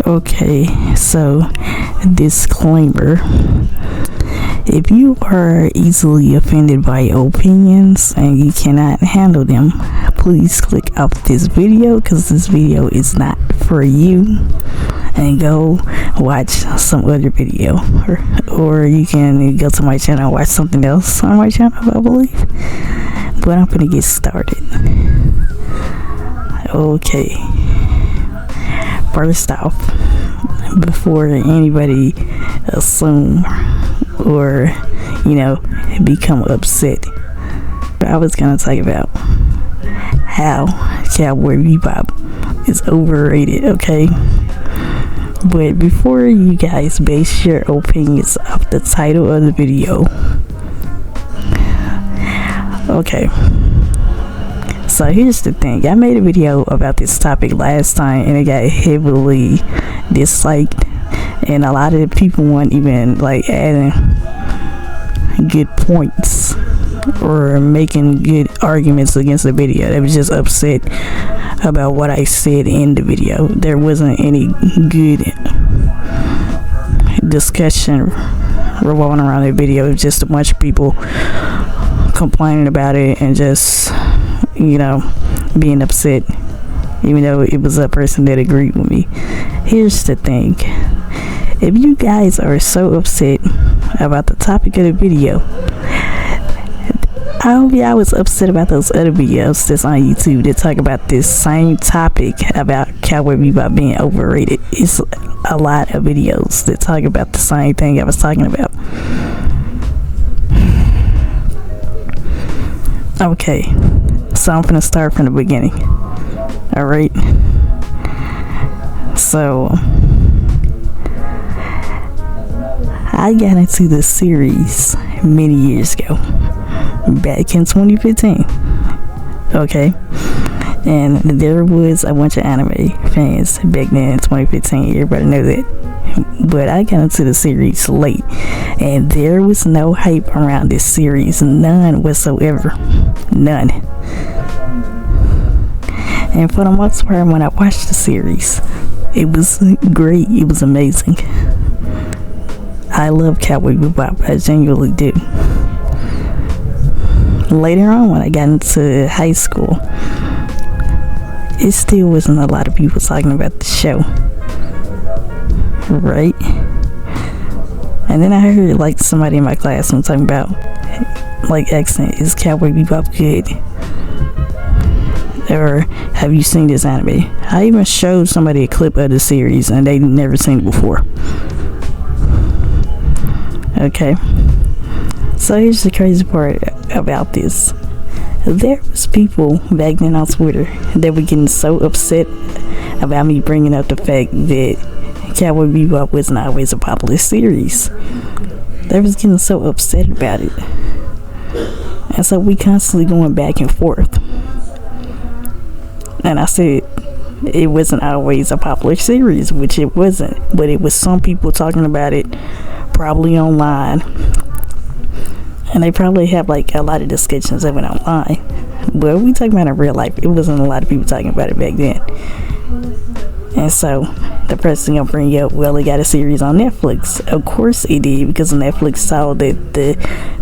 Okay, so disclaimer. If you are easily offended by opinions and you cannot handle them, please click off this video because this video is not for you, and go watch some other video, or you can go to my channel and watch something else on my channel, I believe. But I'm gonna get started. Okay, first off, before anybody assume or become upset, I was gonna talk about how Cowboy Bebop is overrated, okay? But before you guys base your opinions off the title of the video, okay, so here's the thing. I made a video about this topic last time and it got heavily disliked, and a lot of people weren't even like adding good points or making good arguments against the video. They were just upset about what I said in the video. There wasn't any good discussion revolving around the video. It was just a bunch of people complaining about it and just being upset, even though it was a person that agreed with me. Here's the thing. If you guys are so upset about the topic of the video, I hope y'all was upset about those other videos that's on YouTube that talk about this same topic about Cowboy Bebop being overrated. It's a lot of videos that talk about the same thing I was talking about. Okay, so I'm gonna start from the beginning. Alright, so I got into this series many years ago, back in 2015, okay? And there was a bunch of anime fans back then in 2015, everybody know that. But I got into the series late, and there was no hype around this series, none whatsoever, none. And for the most part, when I watched the series, it was great, it was amazing. I love Cowboy Bebop, I genuinely do. Later on, when I got into high school, it still wasn't a lot of people talking about the show, right? And then I heard like somebody in my class was talking about like accent, is Cowboy Bebop good? Or have you seen this anime? I even showed somebody a clip of the series and they'd never seen it before. Okay, so here's the crazy part about this. There was people back then on Twitter that were getting so upset about me bringing up the fact that Cowboy Bebop wasn't always a popular series. They was getting so upset about it, and so we constantly going back and forth. And I said it wasn't always a popular series, which it wasn't, but it was some people talking about it probably online, and they probably have like a lot of discussions that went online. But we talking about in real life, it wasn't a lot of people talking about it back then. And so the person gonna bring up, well, they got a series on Netflix. Of course it did, because Netflix saw that the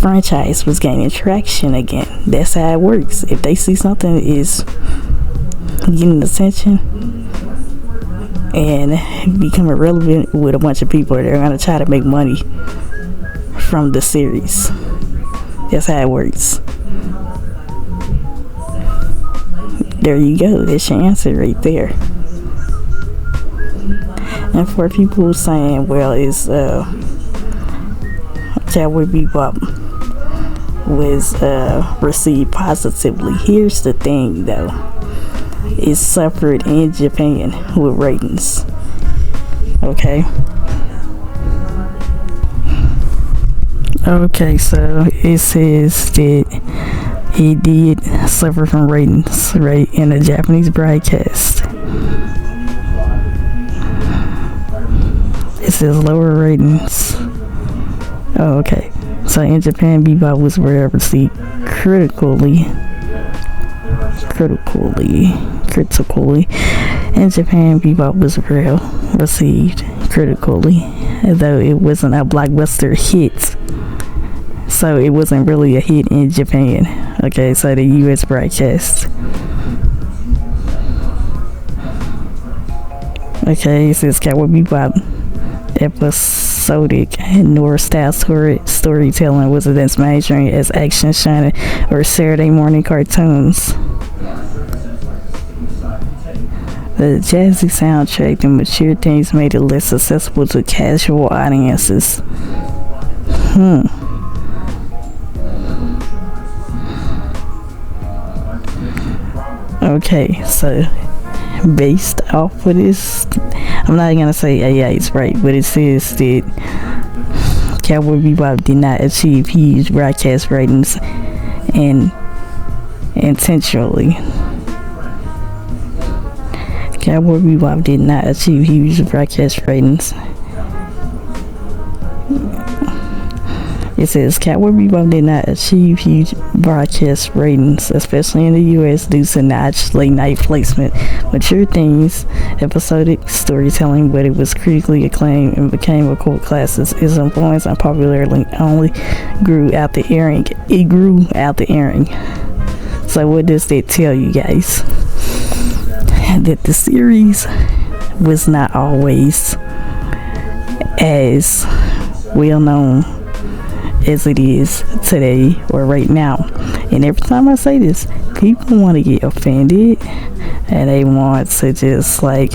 franchise was gaining traction again. That's how it works. If they see something is getting attention and becoming relevant with a bunch of people, they're gonna try to make money from the series. That's how it works. There you go. That's your answer right there. And for people saying, well, it's Cowboy Bebop was received positively, here's the thing though. It suffered in Japan with ratings. Okay. Okay, so it says that he did suffer from ratings, right, in the Japanese broadcast. It says lower ratings. Oh, okay. So in Japan, Bebop was received critically. In Japan, Bebop was received critically, though it wasn't a blockbuster hit. So it wasn't really a hit in Japan. Okay, so the US broadcast. Okay, it says Cowboy Bebop episodic North style storytelling was as mainstream as action shonen or Saturday morning cartoons. The jazzy soundtrack and mature themes made it less accessible to casual audiences. Okay, so based off of this, I'm not gonna say AI is right, but it says that Cowboy Bebop did not achieve huge broadcast ratings and intentionally. Cowboy Bebop did not achieve huge broadcast ratings. It says Cowboy Bebop did not achieve huge broadcast ratings, especially in the US, due to notch late night placement, mature themes, episodic storytelling, but it was critically acclaimed and became a cult classic. Its influence and popularity only grew out the airing. It grew out the airing. So what does that tell you guys? That the series was not always as well known as it is today or right now. And every time I say this, people want to get offended and they want to just like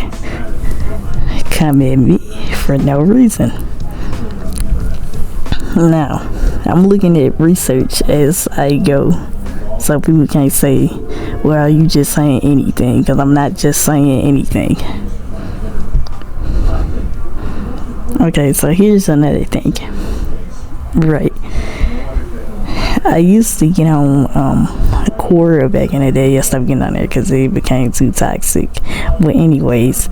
come at me for no reason. Now, I'm looking at research as I go, so people can't say, well, are you just saying anything? Because I'm not just saying anything. Okay, so here's another thing. Right, I used to get on Quora back in the day. I stopped getting on there because it became too toxic. But anyways,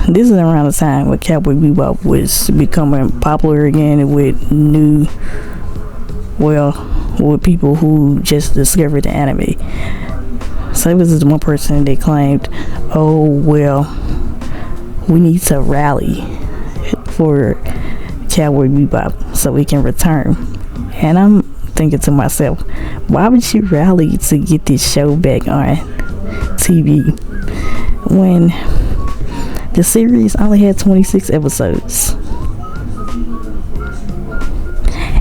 this is around the time when Cowboy Bebop was becoming popular again with with people who just discovered the anime. So it was this one person that claimed, oh well, we need to rally for Cowboy Bebop so we can return. And I'm thinking to myself, why would you rally to get this show back on TV when the series only had 26 episodes?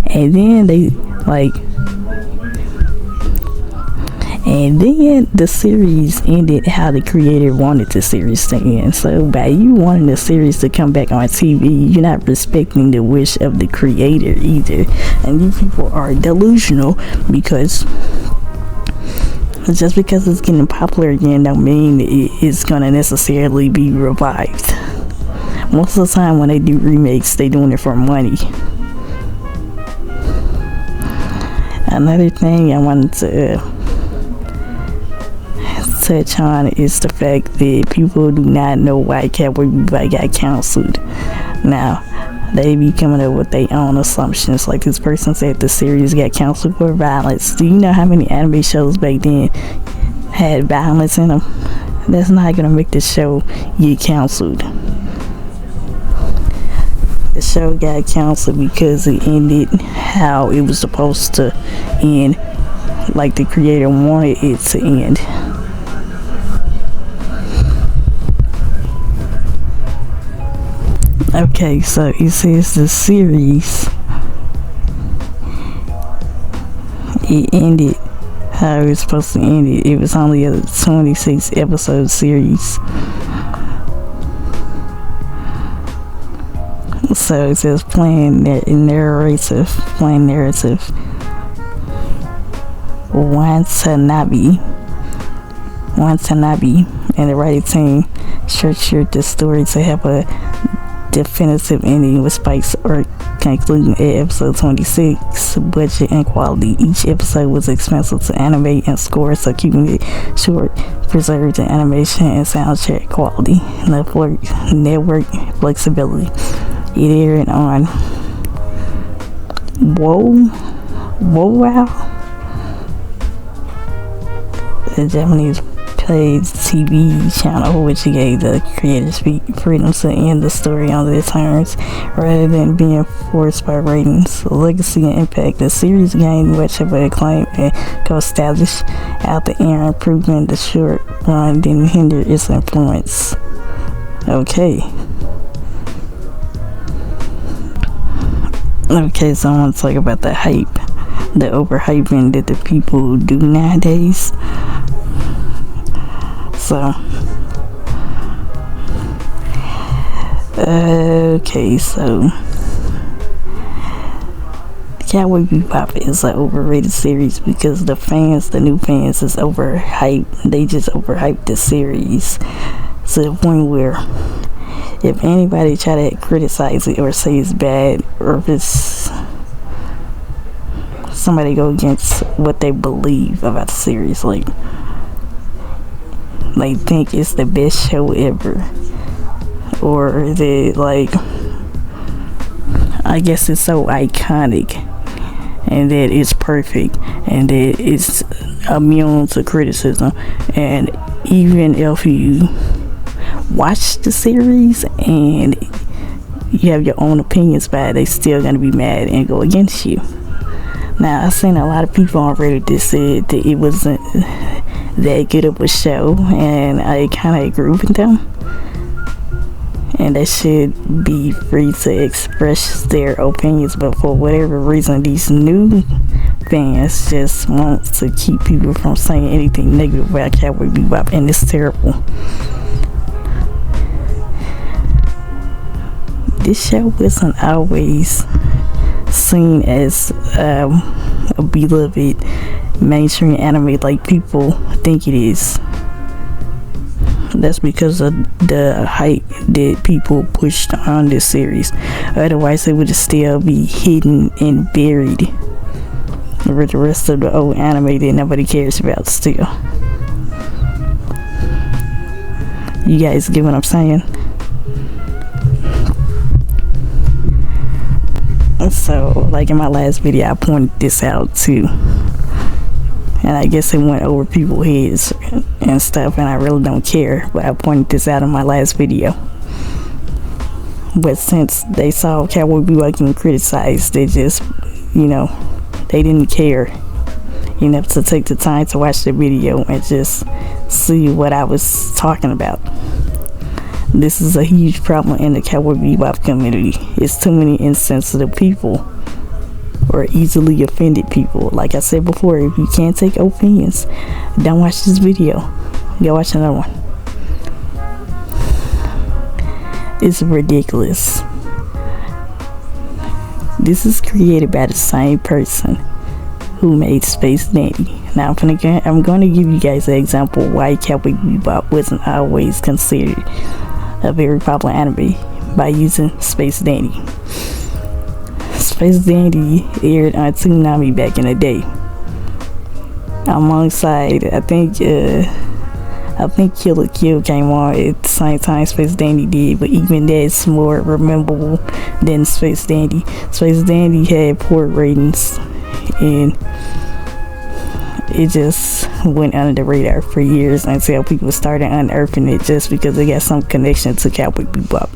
And then the series ended how the creator wanted the series to end. So by you wanting the series to come back on TV, you're not respecting the wish of the creator either. And you people are delusional, because just because it's getting popular again don't mean it's gonna necessarily be revived. Most of the time when they do remakes, they doing it for money. Another thing I wanted to touch on is the fact that people do not know why Cowboy Bebop got canceled. Now, they be coming up with their own assumptions. Like this person said the series got canceled for violence. Do you know how many anime shows back then had violence in them? That's not gonna make the show get canceled. The show got canceled because it ended how it was supposed to end, like the creator wanted it to end. Okay, so it says the series, it ended how it was supposed to end. It was only a 26 episode series. So it says playing narrative. Watanabe and the writing team structured the story to have a definitive ending with spikes or concluding at episode 26. Budget and quality. Each episode was expensive to animate and score, so keeping it short preserved the animation and soundtrack quality. Network flexibility. It aired on wow, the Japanese played TV channel, which gave the creators freedom to end the story on their terms rather than being forced by ratings. Legacy and impact. The series gained much of acclaim and co-established out the air, improving the short run didn't hinder its influence. Okay, so I want to talk about the hype, the overhyping that the people do nowadays. So, so Cowboy Bebop is an overrated series because the new fans is overhyped. They just overhyped the series to the point where if anybody try to criticize it or say it's bad, or if it's somebody go against what they believe about the series, like they think it's the best show ever, or they like, I guess it's so iconic and that it's perfect and that it's immune to criticism. And even if you watch the series and you have your own opinions about it, they still gonna be mad and go against you. Now, I've seen a lot of people on Reddit that said that it wasn't that good of a show, and I kind of agree with them, and they should be free to express their opinions. But for whatever reason, these new fans just want to keep people from saying anything negative about Cowboy Bebop, and it's terrible. This show wasn't always seen as a beloved mainstream anime like people think it is. That's because of the hype that people pushed on this series. Otherwise, it would still be hidden and buried with the rest of the old anime that nobody cares about still. You guys get what I'm saying? So, like in my last video, I pointed this out too, and I guess it went over people's heads and stuff, and I really don't care, but I pointed this out in my last video. But since they saw Cowboy Bebop getting criticized, they just, they didn't care enough to take the time to watch the video and just see what I was talking about. This is a huge problem in the Cowboy Bebop community. It's too many insensitive people or easily offended people. Like I said before, if you can't take opinions, don't watch this video. Go watch another one. It's ridiculous. This is created by the same person who made Space Dandy. Now I'm going to give you guys an example why Cowboy Bebop wasn't always considered a very popular anime by using Space Dandy. Space Dandy aired on Toonami back in the day, alongside I think Kill la Kill came on at the same time Space Dandy did, but even that's more rememberable than Space Dandy. Space Dandy had poor ratings and it just went under the radar for years until people started unearthing it just because they got some connection to Cowboy Bebop.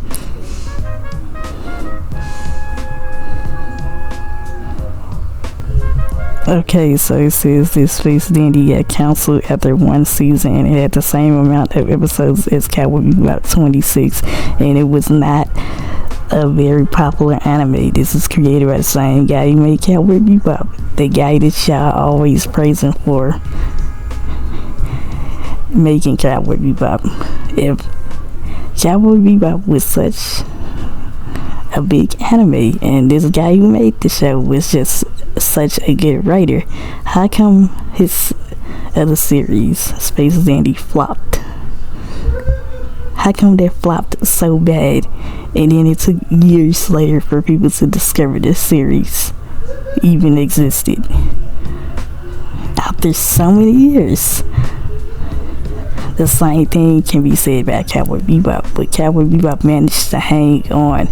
Okay, so it says this Space Dandy got canceled after one season and it had the same amount of episodes as Cowboy Bebop, 26, and it was not a very popular anime. This is created by the same guy who made Cowboy Bebop, the guy that y'all always praising for making Cowboy Bebop. If Cowboy Bebop was such a big anime and this guy who made the show was just such a good writer, how come his other series, Space Dandy, flopped? How come that flopped so bad and then it took years later for people to discover this series even existed? After so many years. The same thing can be said about Cowboy Bebop, but Cowboy Bebop managed to hang on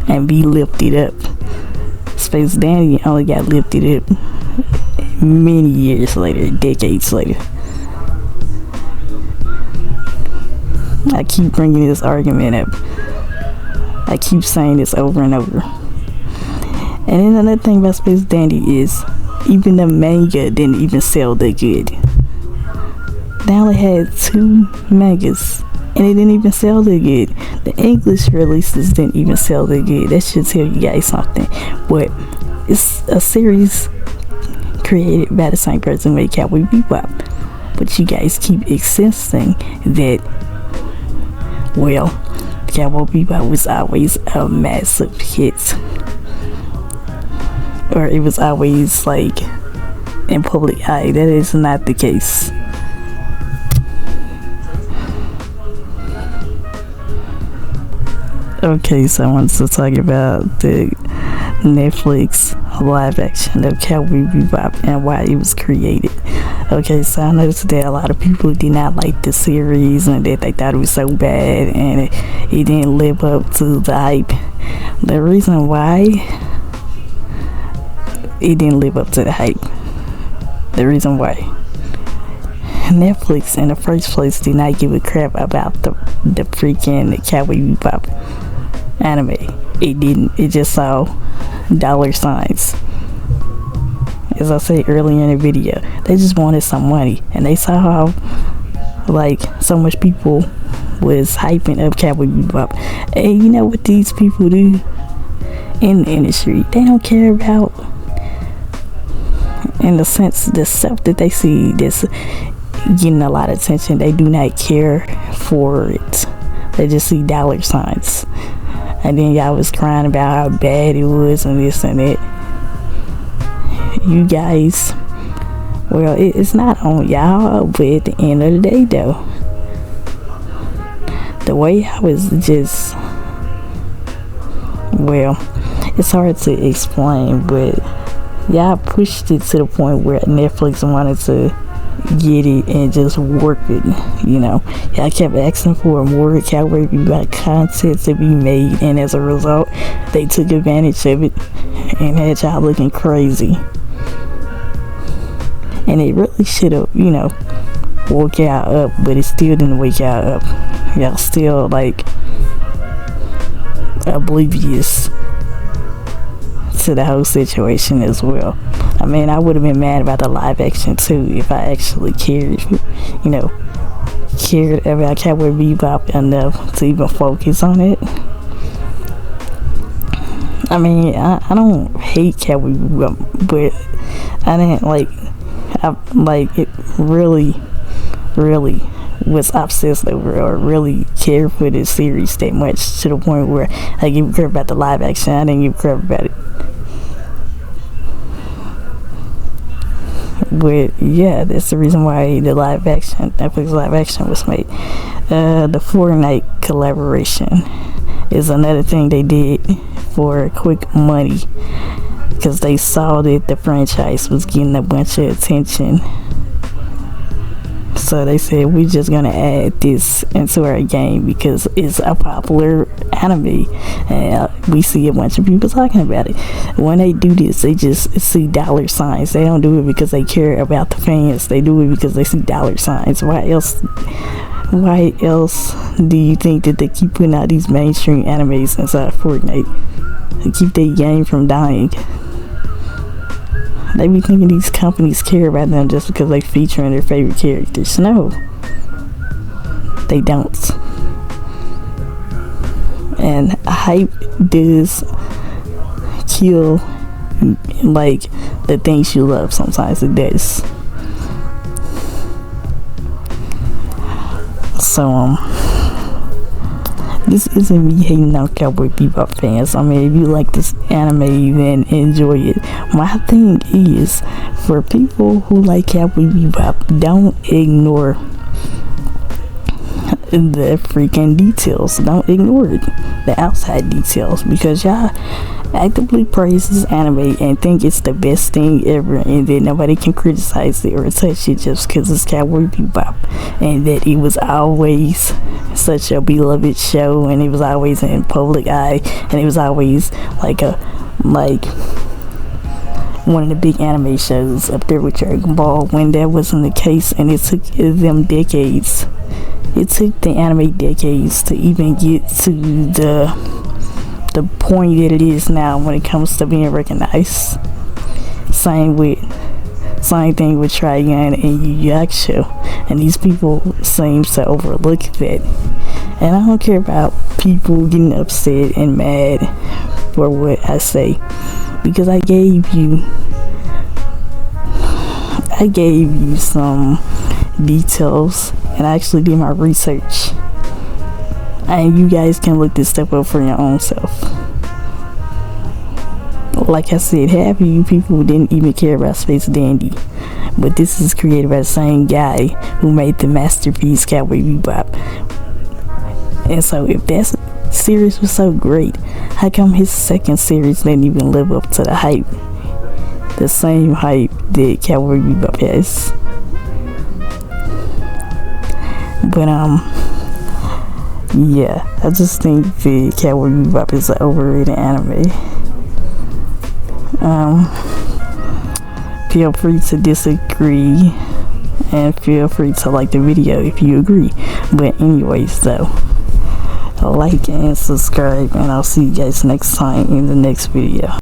and be lifted up. Space Dandy only got lifted up many years later, decades later. I keep bringing this argument up. I keep saying this over and over. And then another thing about Space Dandy is even the manga didn't even sell that good. They only had 2 mangas and it didn't even sell that good. The English releases didn't even sell that good. That should tell you guys something. But it's a series created by the same person who made Cowboy Bebop. But you guys keep insisting that, well, Cowboy Bebop was always a massive hit. Or it was always like in public eye. That is not the case. Okay, so I wanted to talk about the Netflix live action of Cowboy Bebop and why it was created. Okay, so I noticed that a lot of people did not like the series and that they thought it was so bad and it didn't live up to the hype. The reason why it didn't live up to the hype, the reason why Netflix in the first place did not give a crap about the freaking Cowboy Bebop anime. It didn't. It just saw $signs. As I said earlier in the video, they just wanted some money, and they saw how like so much people was hyping up Cowboy Bebop. And you know what these people do in the industry? They don't care about, in the sense, the stuff that they see that's getting a lot of attention. They do not care for it. They just see $signs. And then y'all was crying about how bad it was and this and that. You guys, well, it's not on y'all, but at the end of the day though, the way I was just, well, it's hard to explain, but y'all pushed it to the point where Netflix wanted to get it and just work it, you know. Y'all kept asking for more Cowboy Bebop content to be made, and as a result, they took advantage of it and had y'all looking crazy. And it really should have, you know, woke y'all up, but it still didn't wake y'all up. Y'all still like oblivious to the whole situation as well. I mean, I would have been mad about the live action too if I actually cared, you know, cared about Cowboy Bebop enough to even focus on it. I mean, I don't hate Cowboy Bebop, but I didn't like it really was obsessed over or really cared for this series that much, to the point where I give a crap about the live action. I didn't give a crap about it. But yeah, that's the reason why the Netflix live action was made. The Fortnite collaboration is another thing they did for quick money, because they saw that the franchise was getting a bunch of attention. So they said, we're just gonna add this into our game because it's a popular anime and we see a bunch of people talking about it. When they do this, they just see $signs. They don't do it because they care about the fans. They do it because they see $signs. Why else do you think that they keep putting out these mainstream animes inside Fortnite to keep their game from dying? They be thinking these companies care about them just because they featuring their favorite characters. No, they don't. And hype does kill like the things you love. Sometimes it does. So this isn't me hating on Cowboy Bebop fans. I mean, if you like this anime, then enjoy it. My thing is, for people who like Cowboy Bebop, don't ignore the freaking details. Don't ignore it, the outside details, because y'all actively praise this anime and think it's the best thing ever, and then nobody can criticize it or touch it just because it's Cowboy Bebop, and that it was always such a beloved show, and it was always in public eye, and it was always like one of the big anime shows up there with Dragon Ball, when that wasn't the case, and it took them decades it took the anime decades to even get to the point that it is now when it comes to being recognized. Same thing with Trigun and Yu Yu Hakusho, and these people seem to overlook that. And I don't care about people getting upset and mad for what I say, because I gave you some details, and I actually did my research, and you guys can look this stuff up for your own self. Like I said, half of you people didn't even care about Space Dandy, but this is created by the same guy who made the masterpiece Cowboy Bebop. And so if that series was so great, how come his second series didn't even live up to the hype? The same hype that Cowboy Bebop has. But yeah, I just think that Cowboy Bebop is an overrated anime. Feel free to disagree, and feel free to like the video if you agree. But anyways though, like and subscribe, and I'll see you guys next time in the next video.